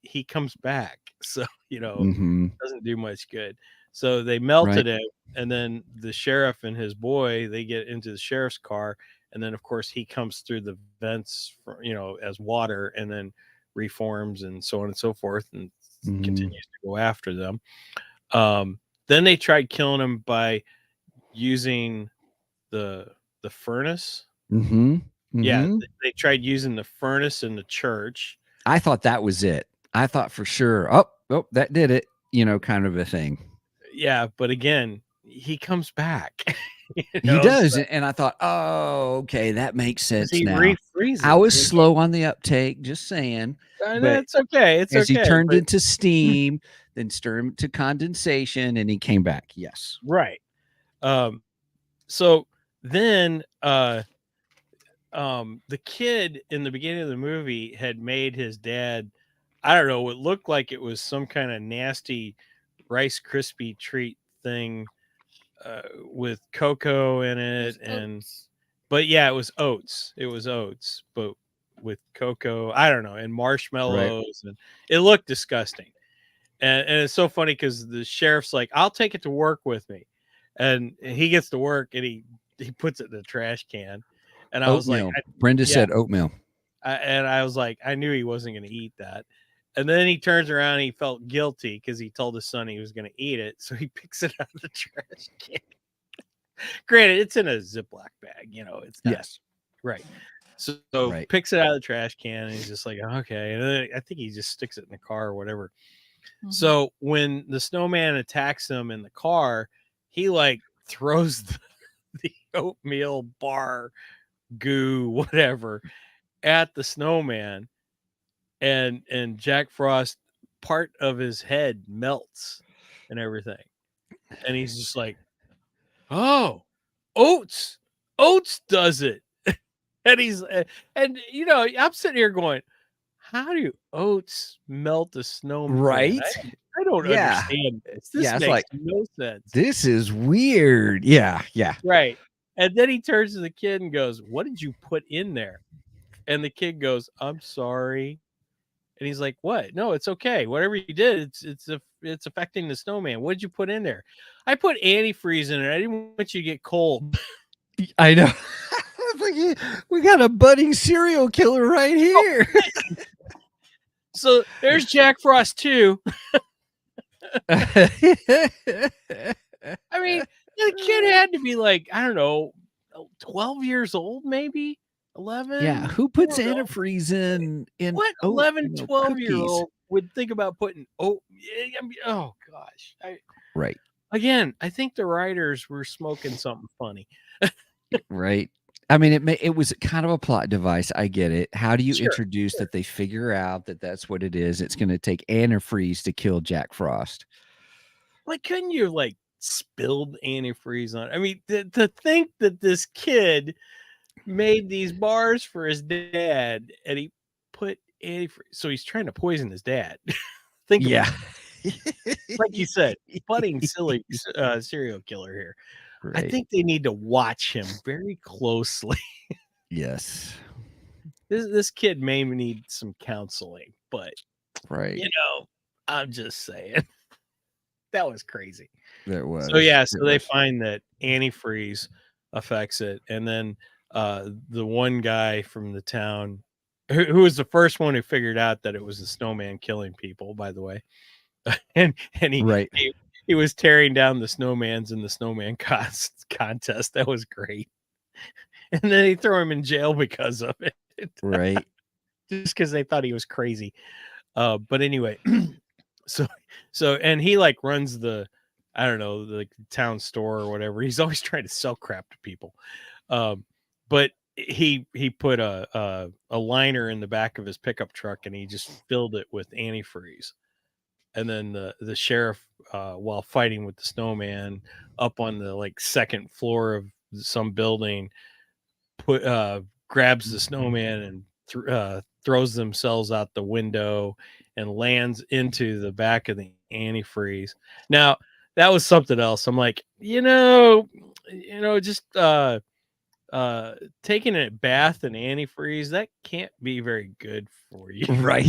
he comes back. So, Mm-hmm. doesn't do much good. So they melted him, and then the sheriff and his boy, they get into the sheriff's car, and then of course he comes through the vents, as water, and then reforms and so on and so forth, and continues to go after them. Then they tried killing him by using the furnace. Mm-hmm. Yeah, they tried using the furnace in the church. I thought that was it. I thought for sure, oh, that did it, kind of a thing. Yeah, but again, he comes back. He does, and I thought, oh, okay, that makes sense he now. refreezes. I was slow on the uptake, just saying. It's okay. It's as okay. he turned into steam, then stirred him to condensation, and he came back. Yes, right. So then, the kid in the beginning of the movie had made his dad, I don't know, it looked like it was some kind of nasty Rice Krispie treat thing with cocoa in it, but yeah, it was oats. It was oats, but with cocoa, I don't know, and marshmallows, and it looked disgusting. And it's so funny because the sheriff's like, "I'll take it to work with me," and he gets to work and he puts it in the trash can. And I was like, Brenda said oatmeal. And I was like, I knew he wasn't going to eat that. And then he turns around and he felt guilty because he told his son he was going to eat it. So he picks it out of the trash can. Granted, it's in a Ziploc bag, it's not, yes. Right. So picks it out of the trash can and he's just like, okay. And then I think he just sticks it in the car or whatever. Mm-hmm. So when the snowman attacks him in the car, he like throws the oatmeal bar goo, whatever, at the snowman, and Jack Frost, part of his head melts and everything, and he's just like, oh, Oates does it. And he's and I'm sitting here going, how do Oates melt a snowman? Right? I don't understand this. This makes no sense. This is weird. Yeah. Right. And then he turns to the kid and goes, what did you put in there? And the kid goes, I'm sorry. And he's like, what? No, it's okay. Whatever you did, it's affecting the snowman. What did you put in there? I put antifreeze in it. I didn't want you to get cold. I know. We got a budding serial killer right here. So there's Jack Frost too. I mean, the kid had to be like, I don't know, 12 years old, maybe 11. Yeah. Who puts antifreeze in what 11, 12-year-old would think about putting, oh gosh. Right. Again, I think the writers were smoking something funny. Right. I mean, it was kind of a plot device. I get it. How do you introduce that they figure out that that's what it is? It's going to take antifreeze to kill Jack Frost. Like, couldn't you like spilled antifreeze on it? I mean, to think that this kid made these bars for his dad and he put antifreeze, so he's trying to poison his dad. Think yeah. Like you said, budding silly serial killer here. Right. I think they need to watch him very closely. Yes. This kid may need some counseling, but right. I'm just saying. That was crazy. That was. So yeah, so they find that antifreeze affects it, and then the one guy from the town who was the first one who figured out that it was the snowman killing people, by the way. and he was tearing down the snowmans in the snowman contest. That was great. And then they throw him in jail because of it. Right. Just because they thought he was crazy. But anyway, so and he like runs the, I don't know, the town store or whatever. He's always trying to sell crap to people. But he put a liner in the back of his pickup truck and he just filled it with antifreeze. And then the sheriff, while fighting with the snowman up on the like second floor of some building, grabs the snowman and throws themselves out the window, and lands into the back of the antifreeze. Now that was something else. I'm like, just taking a bath in antifreeze, that can't be very good for you. Right.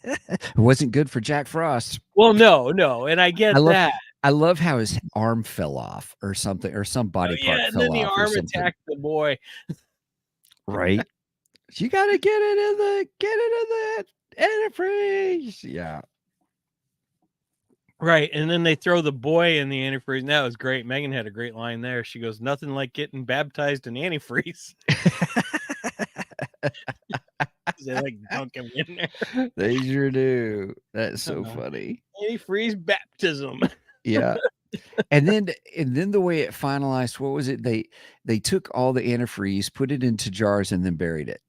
It wasn't good for Jack Frost. Well, no, and I get that. I love how his arm fell off or something, or some body part and fell then the off or arm something. attacked the boy. Right. You gotta get it in the antifreeze. Yeah. Right, and then they throw the boy in the antifreeze. And that was great. Megan had a great line there. She goes, "Nothing like getting baptized in antifreeze." They like dunk him in there. They sure do. That's so funny. Antifreeze baptism. Yeah. And then the way it finalized, what was it? They took all the antifreeze, put it into jars, and then buried it.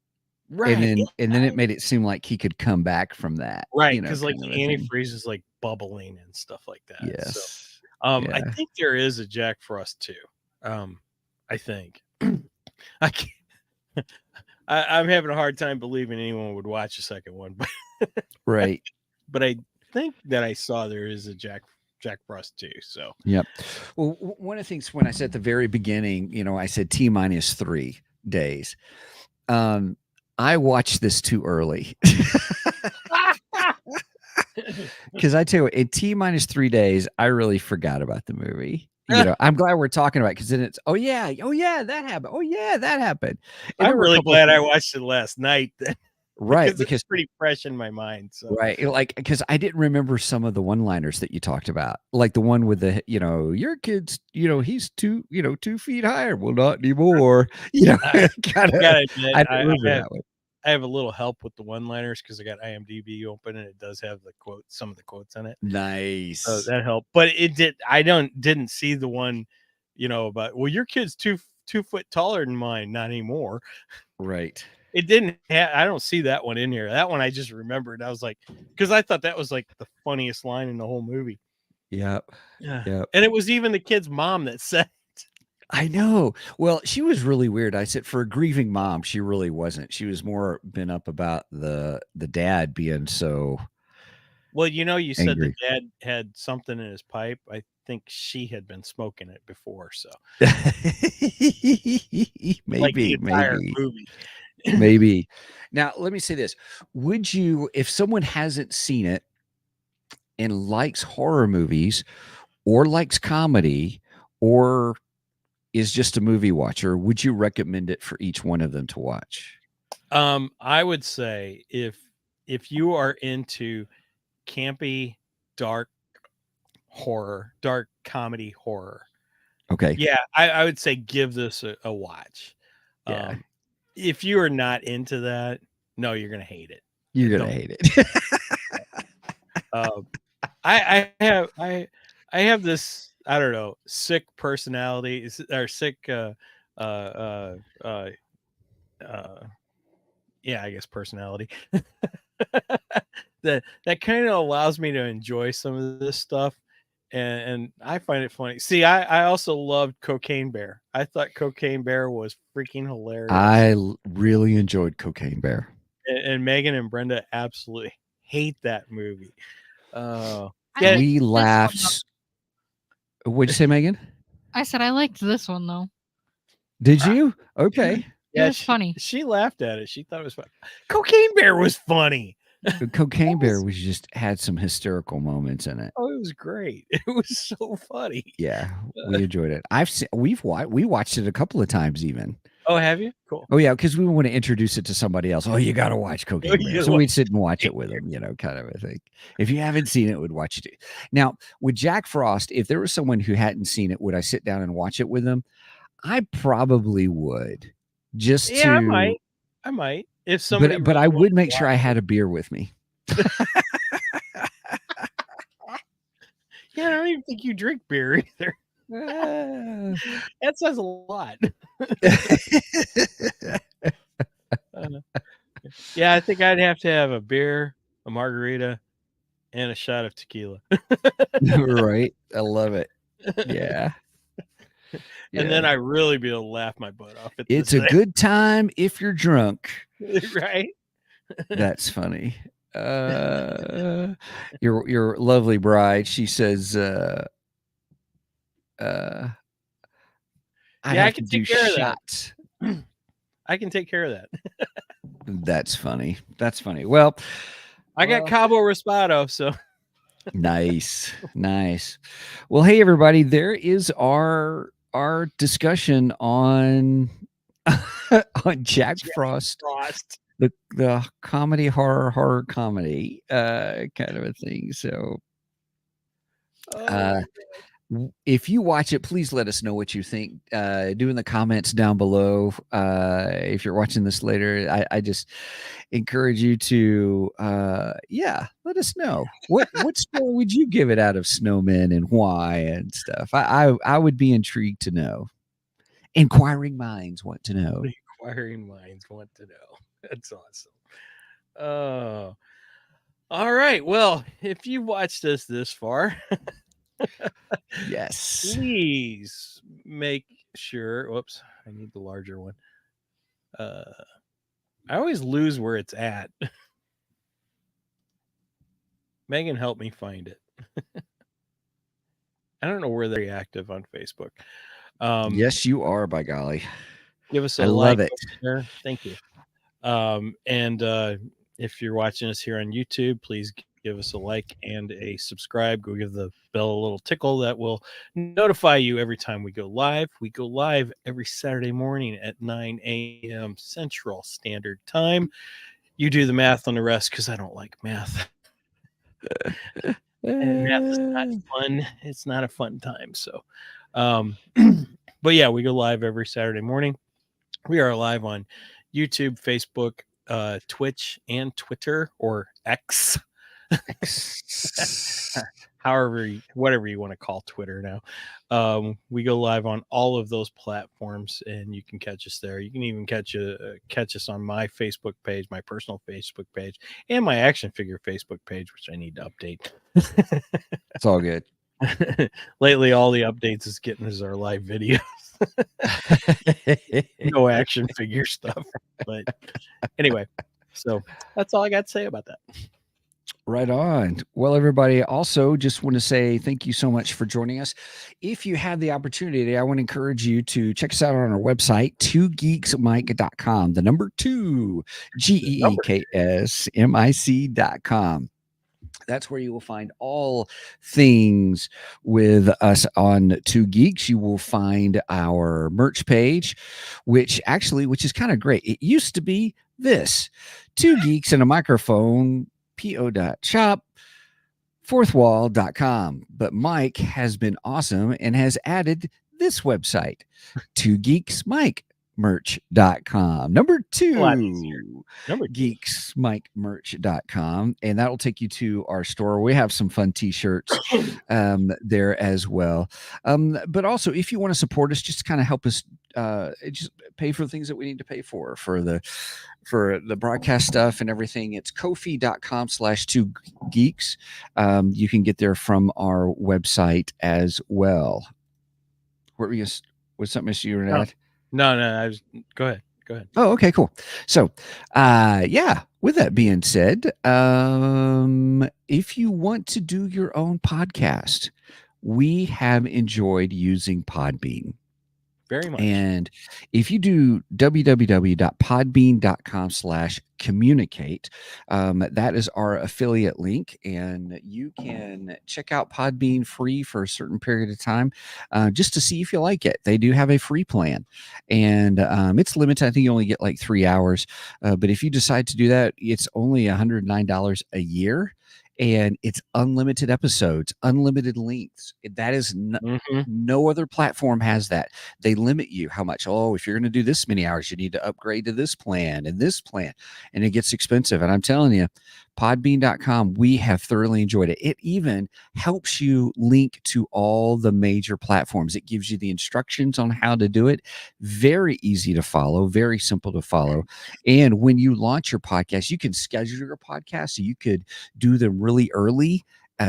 Right. And then it made it seem like he could come back from that. Right, because like kind the of a thing. antifreeze is like bubbling and stuff like that. Yes. So, I Yeah. think there is a Jack Frost too. I think. I can't, I'm having a hard time believing anyone would watch a second one, Right. but I think that I saw there is a Jack Frost too. So Yep. Well, one of the things when I said at the very beginning, I said T-3 days. I watched this too early. Because I tell you what, in T-3 days, I really forgot about the movie. I'm glad we're talking about it because then it's oh yeah, that happened. Oh yeah, that happened. And I'm really glad I watched it last night. Right, because it's pretty fresh in my mind. So right, like because I didn't remember some of the one-liners that you talked about, like the one with the your kid's he's 2 feet higher. Well, not anymore. I didn't remember that one. I have a little help with the one-liners because I got IMDb open and it does have the quotes, some of the quotes in it. Nice. So that helped. But I didn't see the one, about your kid's 2 foot taller than mine, not anymore. Right. It didn't I don't see that one in here. That one I just remembered. I was like, because I thought that was like the funniest line in the whole movie. Yep. Yeah. Yep. And it was even the kid's mom that said I know. Well, she was really weird. I said for a grieving mom, she really wasn't. She was more been up about the dad being so. Well, you said angry. the dad had something in his pipe. I think she had been smoking it before. So maybe, like the entire maybe, movie. maybe. Now, let me say this: would you, if someone hasn't seen it and likes horror movies, or likes comedy, or is just a movie watcher, would you recommend it for each one of them to watch? I would say if you are into campy, dark horror, dark comedy horror, Okay. yeah, I would say give this a watch. Yeah. If you are not into that, no, you're gonna hate it. You're gonna hate it. I have this, I don't know, sick personality or sick yeah, I guess personality that kind of allows me to enjoy some of this stuff, and I find it funny. See, I also loved Cocaine Bear. I thought Cocaine Bear was freaking hilarious. I really enjoyed Cocaine Bear. And Megan and Brenda absolutely hate that movie. Yeah, We laughed. What'd you say, Megan? I said I liked this one though. Did you? Okay. It was funny. She laughed at it. She thought it was funny. Cocaine Bear was funny. Cocaine Bear was just had some hysterical moments in it. Oh, it was great. It was so funny. Yeah, we enjoyed it. We watched it a couple of times even. Oh, have you? Cool. Oh yeah, because we want to introduce it to somebody else. Oh, you got to watch Cocaine Bear. So we'd sit and watch it with them, kind of a thing. If you haven't seen it, we'd watch it. Now with Jack Frost, if there was someone who hadn't seen it, would I sit down and watch it with them? I probably would. I might. If somebody, but I would make sure I had a beer with me. Yeah, I don't even think you drink beer either. That says a lot. Yeah, I think I'd have to have a beer, a margarita, and a shot of tequila. Right. I love it. Yeah. And then I really be able to laugh my butt off. It's a good time if you're drunk. Right? That's funny. Your lovely bride. She says, I Yeah, I have to can do take care of that. shots. I can take care of that. That's funny. That's funny. Well, I got Cabo Raspado, so nice. Well, hey everybody, there is our discussion on on Jack Frost, the comedy horror comedy kind of a thing. So if you watch it, please let us know what you think. Do in the comments down below. If you're watching this later, I just encourage you to let us know what score would you give it out of Snowmen and why and stuff. I would be intrigued to know. Inquiring minds want to know. Inquiring minds want to know. That's awesome. Oh, all right. Well, if you watched us this far, yes, please make sure. Whoops, I need the larger one. I always lose where it's at. Megan, help me find it. I don't know where they're active on Facebook. Yes, you are, by golly. Give us a I like. love it. There. Thank you. And if you're watching us here on YouTube, please give us a like and a subscribe. Go give the bell a little tickle. That will notify you every time we go live. We go live every Saturday morning at 9 a.m. Central Standard Time. You do the math on the rest because I don't like math. And math is not fun. It's not a fun time. So, but yeah, we go live every Saturday morning. We are live on YouTube, Facebook, Twitch, and Twitter, or X. Whatever you want to call Twitter now. We go live on all of those platforms, and you can catch us there. You can even catch us on my Facebook page, my personal Facebook page, and my action figure Facebook page, which I need to update. It's all good. Lately, all the updates is getting is our live videos. No action figure stuff. But anyway, so that's all I got to say about that. Right on. Well, everybody, also just want to say thank you so much for joining us. If you have the opportunity, I want to encourage you to check us out on our website, 2geeksmic.com. The number 2, GEEKSMIC.com. That's where you will find all things with us on Two Geeks. You will find our merch page, which is kind of great. It used to be this: 2 Geeks and a Microphone, po.shop, fourthwall.com. But Mike has been awesome and has added this website, 2geeksmicmerch.com. Number 2, geeksmicmerch.com, and that'll take you to our store. We have some fun t-shirts there as well. But also, if you want to support us, just kind of help us just pay for the things that we need to pay for the broadcast stuff and everything, it's ko-fi.com/2geeks. You can get there from our website as well. What were you? Was something you were at? No. Go ahead. Oh, okay, cool. So, with that being said, if you want to do your own podcast, we have enjoyed using Podbean. Very much. And if you do www.podbean.com/communicate, that is our affiliate link, and you can check out Podbean free for a certain period of time, just to see if you like it. They do have a free plan, and it's limited. I think you only get like 3 hours, but if you decide to do that, it's only $109 a year. And it's unlimited episodes, unlimited lengths. That is no other platform has that. They limit you how much. Oh, if you're going to do this many hours, you need to upgrade to this plan and this plan, and it gets expensive. And I'm telling you, Podbean.com, we have thoroughly enjoyed it. It even helps you link to all the major platforms. It gives you the instructions on how to do it. Very easy to follow, very simple to follow. And when you launch your podcast, you can schedule your podcast so you could do them really early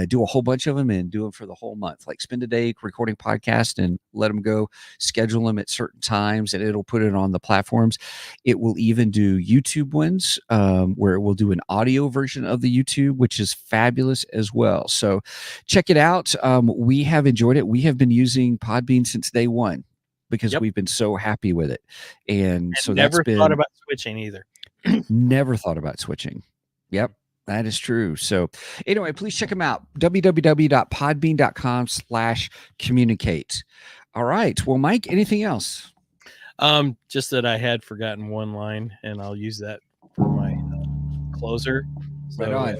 do a whole bunch of them and do them for the whole month. Like spend a day recording podcast and let them go, schedule them at certain times, and it'll put it on the platforms. It will even do YouTube ones where it will do an audio version of the YouTube, which is fabulous as well. So check it out. We have enjoyed it. We have been using Podbean since day one because Yep. we've been so happy with it. And so never that's been thought about switching either. never thought about switching. Yep. That is true. So anyway, please check them out. www.podbean.com/communicate. All right. Well, Mike, anything else? Just that I had forgotten one line, and I'll use that for my closer. So Right on.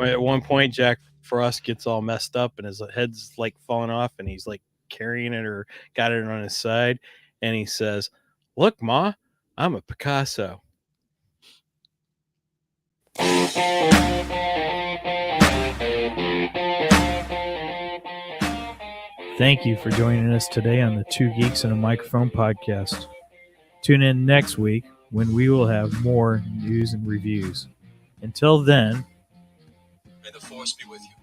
at one point, Jack Frost gets all messed up, and his head's like falling off, and he's like carrying it or got it on his side, and he says, "Look, Ma, I'm a Picasso." Thank you for joining us today on the Two Geeks and a Microphone podcast. Tune in next week when we will have more news and reviews. Until then, May the force be with you.